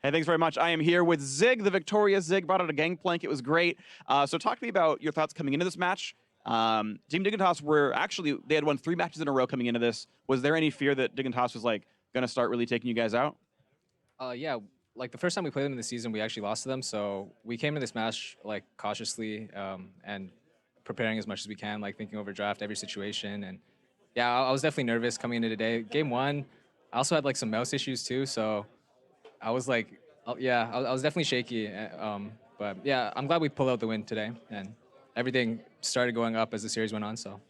Hey, thanks very much. I am here with Zig, the victorious Zig. Brought out a gangplank. It was great. So talk to me about your thoughts coming into this match. Team Dignitas they had won 3 matches in a row coming into this. Was there any fear that Dignitas was like going to start really taking you guys out? Yeah, like the first time we played them in the season, we actually lost to them. So we came to this match like cautiously and preparing as much as we can, like thinking over draft, every situation. And yeah, I was definitely nervous coming into today. Game 1, I also had like some mouse issues too. So I was like, yeah, I was definitely shaky. But yeah, I'm glad we pulled out the win today. And everything started going up as the series went on. So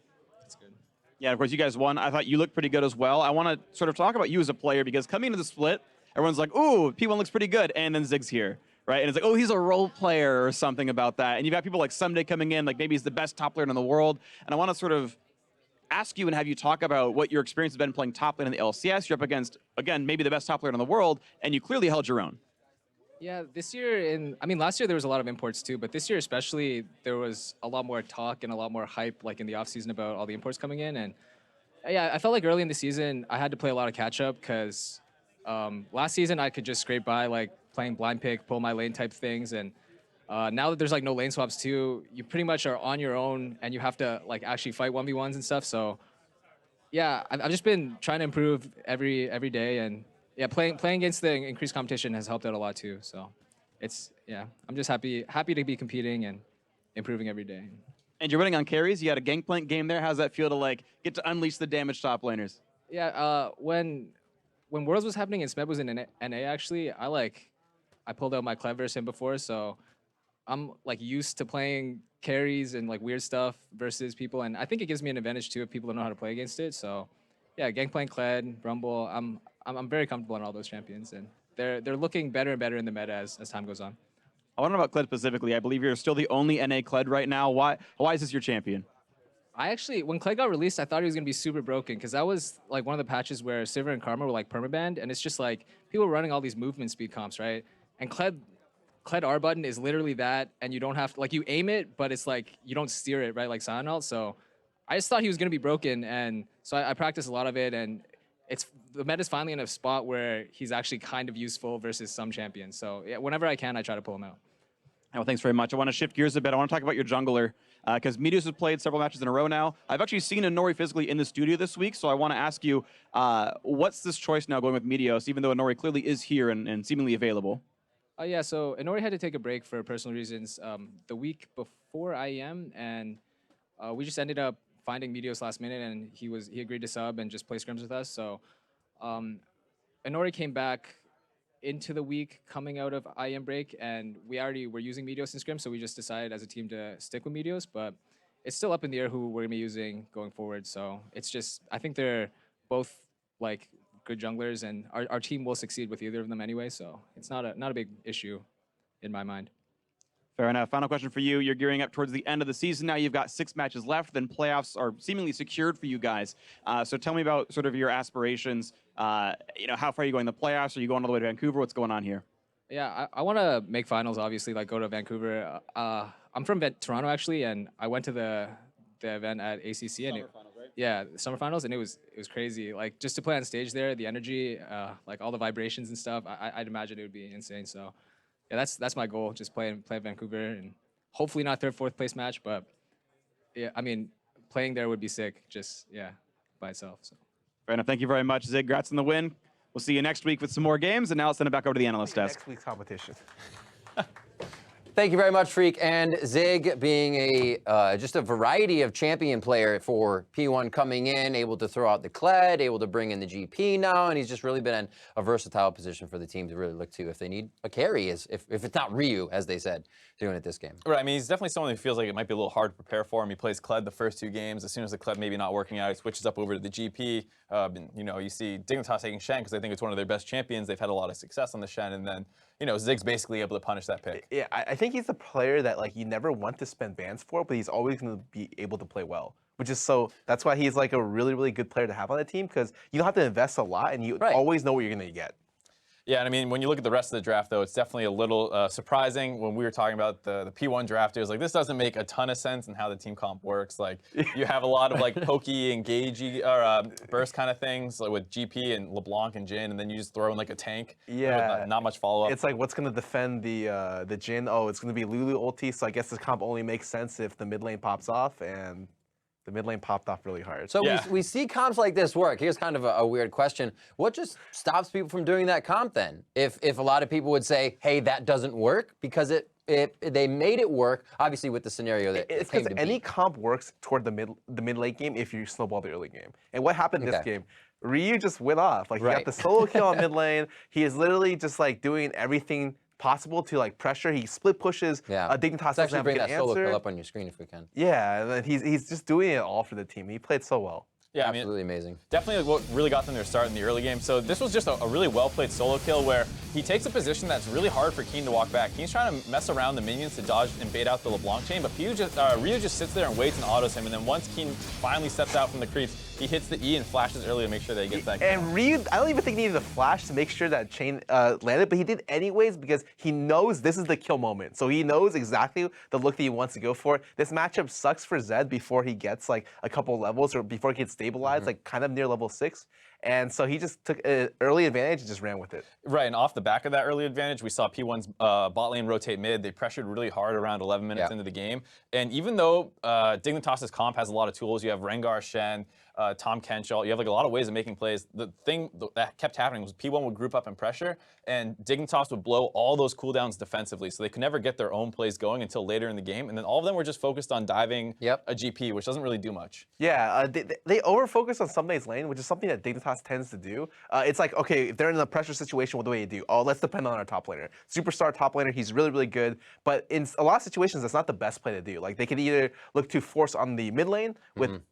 it's good. Yeah, of course, you guys won. I thought you looked pretty good as well. I want to sort of talk about you as a player because coming into the split, everyone's like, ooh, P1 looks pretty good. And then Zig's here, right? And it's like, oh, he's a role player or something about that. And you've got people like Someday coming in, like maybe he's the best top player in the world. And I want to sort of ask you and have you talk about what your experience has been playing top lane in the LCS. You're up against, again, maybe the best top player in the world, and you clearly held your own. Yeah, this year last year there was a lot of imports too, but this year especially there was a lot more talk and a lot more hype like in the offseason about all the imports coming in. And yeah, I felt like early in the season I had to play a lot of catch up because last season I could just scrape by like playing blind pick, pull my lane type things. And now that there's like no lane swaps too, you pretty much are on your own and you have to like actually fight 1v1s and stuff. So yeah, I've just been trying to improve every day, and yeah, playing against the increased competition has helped out a lot too. So I'm just happy to be competing and improving every day. And you're running on carries. You had a gangplank game there. How's that feel to like get to unleash the damage top laners? Yeah, when Worlds was happening and Smeb was in NA actually, I pulled out my clever sim before, so I'm like used to playing carries and like weird stuff versus people, and I think it gives me an advantage too if people don't know how to play against it. So yeah, Gangplank, Kled, Rumble, I'm very comfortable on all those champions, and they're looking better and better in the meta as time goes on. I want to know about Kled specifically. I believe you're still the only NA Kled right now. Why is this your champion? I actually, when Kled got released, I thought he was gonna be super broken because that was like one of the patches where Sivir and Karma were like permabanned, and it's just like people were running all these movement speed comps, right? And Kled R button is literally that, and you don't have to, like, you aim it, but it's like you don't steer it, right? Like Silent Ult. So I just thought he was gonna be broken, and so I practiced a lot of it, and the meta's finally in a spot where he's actually kind of useful versus some champions. So yeah, whenever I can, I try to pull him out. Well, thanks very much. I want to shift gears a bit. I want to talk about your jungler because Meteos has played several matches in a row now. I've actually seen Inori physically in the studio this week, so I want to ask you, what's this choice now going with Meteos, even though Inori clearly is here and seemingly available? Yeah, so Inori had to take a break for personal reasons the week before IEM, and we just ended up finding Meteos last minute, and he agreed to sub and just play scrims with us. So Inori came back into the week coming out of IEM break, and we already were using Meteos in scrim, so we just decided as a team to stick with Meteos, but it's still up in the air who we're gonna be using going forward. So it's just, I think they're both like good junglers, and our team will succeed with either of them anyway, so it's not a big issue in my mind. Fair enough. Final question for you. You're gearing up towards the end of the season now. You've got 6 matches left, then playoffs are seemingly secured for you guys. So tell me about sort of your aspirations. How far are you going in the playoffs? Are you going all the way to Vancouver? What's going on here? Yeah, I want to make finals, obviously, like go to Vancouver. I'm from Toronto, actually, and I went to the event at ACC. And Finals, right? yeah, the summer finals, and it was crazy. Like, just to play on stage there, the energy, like all the vibrations and stuff, I'd imagine it would be insane. So yeah, that's my goal, just play Vancouver, and hopefully not 3rd, 4th place match, but yeah, I mean, playing there would be sick, just, yeah, by itself. So. Fair enough. Thank you very much, Zig. Congrats on the win. We'll see you next week with some more games, and now let's send it back over to the analyst desk. Next week's competition. Thank you very much, Freak. And Zig being just a variety of champion player for P1 coming in, able to throw out the Kled, able to bring in the GP now, and he's just really been in a versatile position for the team to really look to if they need a carry, if it's not Ryu, as they said, doing it this game. Right, I mean, he's definitely someone who feels like it might be a little hard to prepare for him. He plays Kled the first 2 games. As soon as the Kled maybe not working out, he switches up over to the GP. You see Dignitas taking Shen because I think it's one of their best champions. They've had a lot of success on the Shen, and then, Zig's basically able to punish that pick. Yeah, I think he's the player that like you never want to spend bans for, but he's always going to be able to play well. That's why he's like a really, really good player to have on the team, because you don't have to invest a lot and you always know what you're going to get. Yeah, and I mean, when you look at the rest of the draft, though, it's definitely a little surprising. When we were talking about the P1 draft, it was like, this doesn't make a ton of sense in how the team comp works. Like, you have a lot of, like, pokey, engagey, or burst kind of things, like with GP and LeBlanc and Jhin, and then you just throw in, like, a tank. Yeah. With not much follow-up. It's like, what's going to defend the Jhin? Oh, it's going to be Lulu ulti, so I guess this comp only makes sense if the mid lane pops off, and the mid lane popped off really hard. So Yeah. we see comps like this work. Here's kind of a weird question. What just stops people from doing that comp then? If a lot of people would say, hey, that doesn't work, because they made it work, obviously with the scenario that it's came because to any be. comp works toward the mid late game if you snowball the early game. And what happened this Okay. game? Ryu just went off. Like, he Right. got the solo kill on mid lane. He is literally just like doing everything possible to like pressure. He split pushes. Yeah. Dignitas Let's doesn't actually have a bring good that solo answer. kill up on your screen if we can. Yeah, and then he's just doing it all for the team. He played so well. Yeah, I mean, Absolutely amazing. definitely what really got them their start in the early game. So this was just a really well-played solo kill where he takes a position that's really hard for Keen to walk back. Keen's trying to mess around the minions to dodge and bait out the LeBlanc chain, but Ryu just sits there and waits and autos him, and then once Keen finally steps out from the creeps, he hits the E and flashes early to make sure that he gets that kill. And Ryu, I don't even think he needed a flash to make sure that chain landed, but he did anyways because he knows this is the kill moment. So he knows exactly the look that he wants to go for. This matchup sucks for Zed before he gets like a couple levels or before he gets stabilized, like kind of near level 6. And so he just took an early advantage and just ran with it. Right, and off the back of that early advantage, we saw P1's bot lane rotate mid. They pressured really hard around 11 minutes into the game. And even though Dignitas' comp has a lot of tools, you have Rengar, Shen, Tom Kenchel, you have like a lot of ways of making plays. The thing that kept happening was P1 would group up and pressure, and Dignitas would blow all those cooldowns defensively, so they could never get their own plays going until later in the game. And then all of them were just focused on diving a GP, which doesn't really do much. Yeah, they over-focus on Sunday's lane, which is something that Dignitas tends to do. It's like, okay, if they're in a pressure situation, what do they do? Oh, let's depend on our top laner. Superstar top laner, he's really, really good. But in a lot of situations, that's not the best play to do. Like, they could either look to force on the mid lane,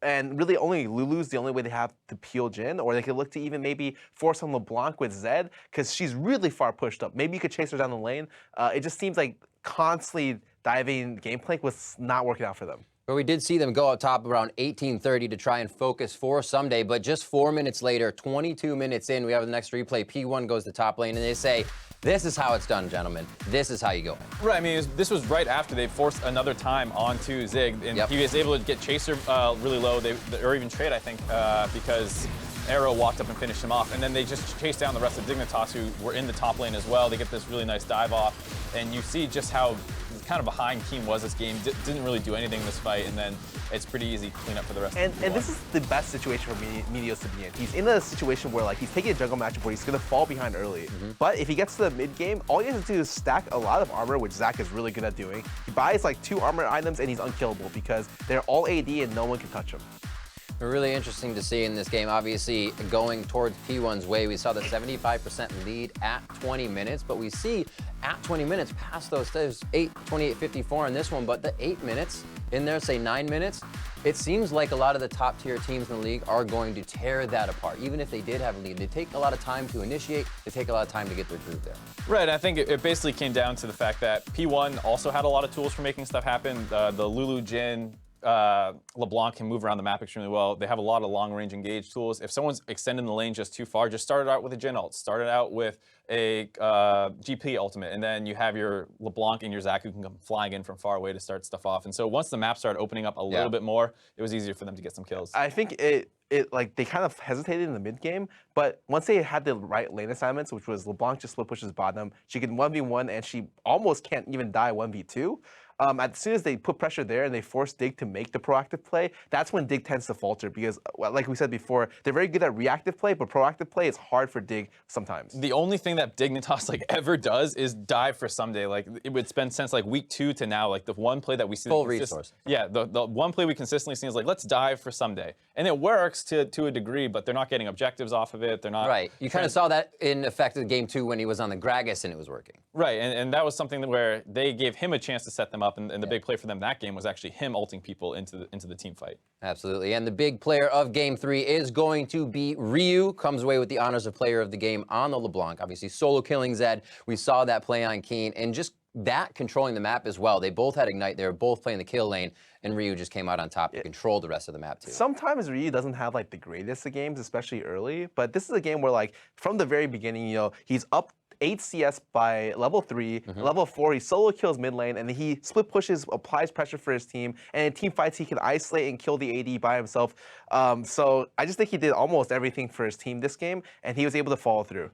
and really only Lulu's the only way they have to peel Jhin, or they could look to even maybe force on LeBlanc with Zed, because she's really far pushed up. Maybe you could chase her down the lane. It just seems like constantly diving gameplay was not working out for them. But we did see them go up top around 18:30 to try and focus for Someday, but just 4 minutes later, 22 minutes in, we have the next replay. P1 goes to top lane, and they say, this is how it's done, gentlemen. This is how you go. Right, I mean, this was right after they forced another time onto Zig, and he was able to get Chaser really low, or even trade, I think, because Arrow walked up and finished him off, and then they just chased down the rest of Dignitas, who were in the top lane as well. They get this really nice dive off, and you see just how kind of behind Keen was this game. Didn't really do anything in this fight, and then it's pretty easy to clean up for the rest of the And this is the best situation for Meteos to be in. He's in a situation where like he's taking a jungle matchup where he's gonna fall behind early. But if he gets to the mid game, all he has to do is stack a lot of armor, which Zach is really good at doing. He buys like 2 armor items and he's unkillable because they're all AD and no one can touch him. Really interesting to see in this game. Obviously, going towards P1's way, we saw the 75% lead at 20 minutes, but we see at 20 minutes, past those, there's 8, 28, 54 in this one, but the 8 minutes in there, say 9 minutes, it seems like a lot of the top tier teams in the league are going to tear that apart. Even if they did have a lead, they take a lot of time to initiate, they take a lot of time to get their groove there. Right, I think it basically came down to the fact that P1 also had a lot of tools for making stuff happen. The Lulu, Jhin, LeBlanc can move around the map extremely well. They have a lot of long-range engage tools. If someone's extending the lane just too far, just start it out with a Jhin ult. Start it out with a GP ultimate, and then you have your LeBlanc and your Zac who can come flying in from far away to start stuff off. And so once the map started opening up a little bit more, it was easier for them to get some kills. I think it like they kind of hesitated in the mid game, but once they had the right lane assignments, which was LeBlanc just split pushes bottom, she can 1v1 and she almost can't even die 1v2. As soon as they put pressure there and they force Dig to make the proactive play, that's when Dig tends to falter because, well, like we said before, they're very good at reactive play, but proactive play is hard for Dig sometimes. The only thing that Dignitas like ever does is dive for Someday. Like it would spend since like week 2 to now, like the one play that we see. Full resource. Yeah, the one play we consistently see is like, let's dive for Someday. And it works to a degree, but they're not getting objectives off of it. They're not. Right. You kind of saw that in effect of game 2 when he was on the Gragas and it was working. Right, and that was something where they gave him a chance to set them up, and the big play for them that game was actually him ulting people into the team fight. Absolutely, and the big player of Game 3 is going to be Ryu. Comes away with the honors of player of the game on the LeBlanc. Obviously, solo killing Zed. We saw that play on Keen, and just that controlling the map as well. They both had Ignite. They were both playing the kill lane, and Ryu just came out on top to control the rest of the map too. Sometimes Ryu doesn't have like the greatest of games, especially early, but this is a game where like from the very beginning, you know, he's up 8 CS by level 3. Level 4, he solo kills mid lane, and he split pushes, applies pressure for his team. And in team fights, he can isolate and kill the AD by himself. So I just think he did almost everything for his team this game, and he was able to follow through.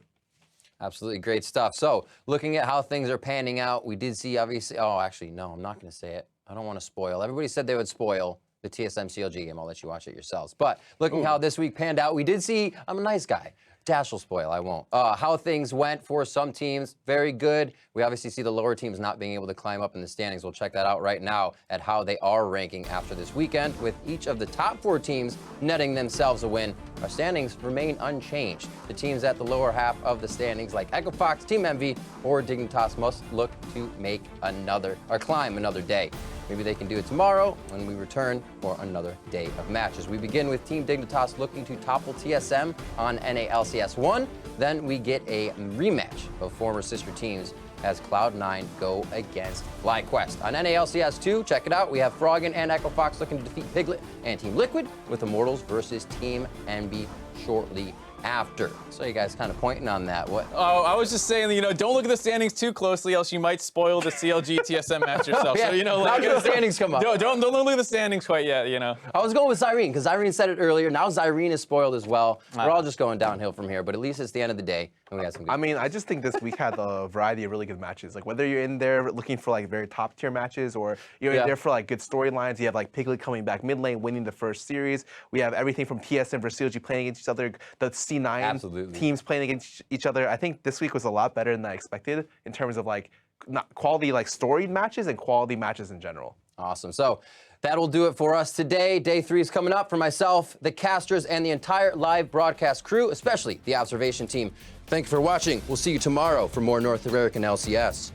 Absolutely great stuff. So looking at how things are panning out, we did see obviously, oh, actually, no, I'm not going to say it. I don't want to spoil. Everybody said they would spoil the TSM CLG game. I'll let you watch it yourselves. But looking how this week panned out, we did see, I'm a nice guy. Dash will spoil, I won't. How things went for some teams, very good. We obviously see the lower teams not being able to climb up in the standings. We'll check that out right now at how they are ranking after this weekend, with each of the top 4 teams netting themselves a win. Our standings remain unchanged. The teams at the lower half of the standings, like Echo Fox, Team Envy, or Dignitas, must look to make another, or climb another day. Maybe they can do it tomorrow when we return for another day of matches. We begin with Team Dignitas looking to topple TSM on NA LCS 1. Then we get a rematch of former sister teams as Cloud9 go against FlyQuest. On NA LCS 2, check it out. We have Froggen and Echo Fox looking to defeat Piglet and Team Liquid, with Immortals versus Team Envy shortly after. So you guys kind of pointing on that. What? Oh, I was just saying, don't look at the standings too closely, else you might spoil the CLG TSM match yourself. Yeah, So, now the standings come up. Don't look at the standings quite yet, I was going with Zyrene, because Zyrene said it earlier. Now Zyrene is spoiled as well. We're all just going downhill from here, but at least it's the end of the day, and we got some good. I mean, I just think this week had a variety of really good matches. Like, whether you're in there looking for like very top tier matches, or you're in there for like good storylines. You have like Piglet coming back mid lane, winning the first series. We have everything from TSM versus CLG playing against each other. The C9 teams playing against each other. I think this week was a lot better than I expected in terms of like quality, like storied matches and quality matches in general. Awesome. So that'll do it for us today. Day 3 is coming up for myself, the casters, and the entire live broadcast crew, especially the observation team. Thank you for watching. We'll see you tomorrow for more North American LCS.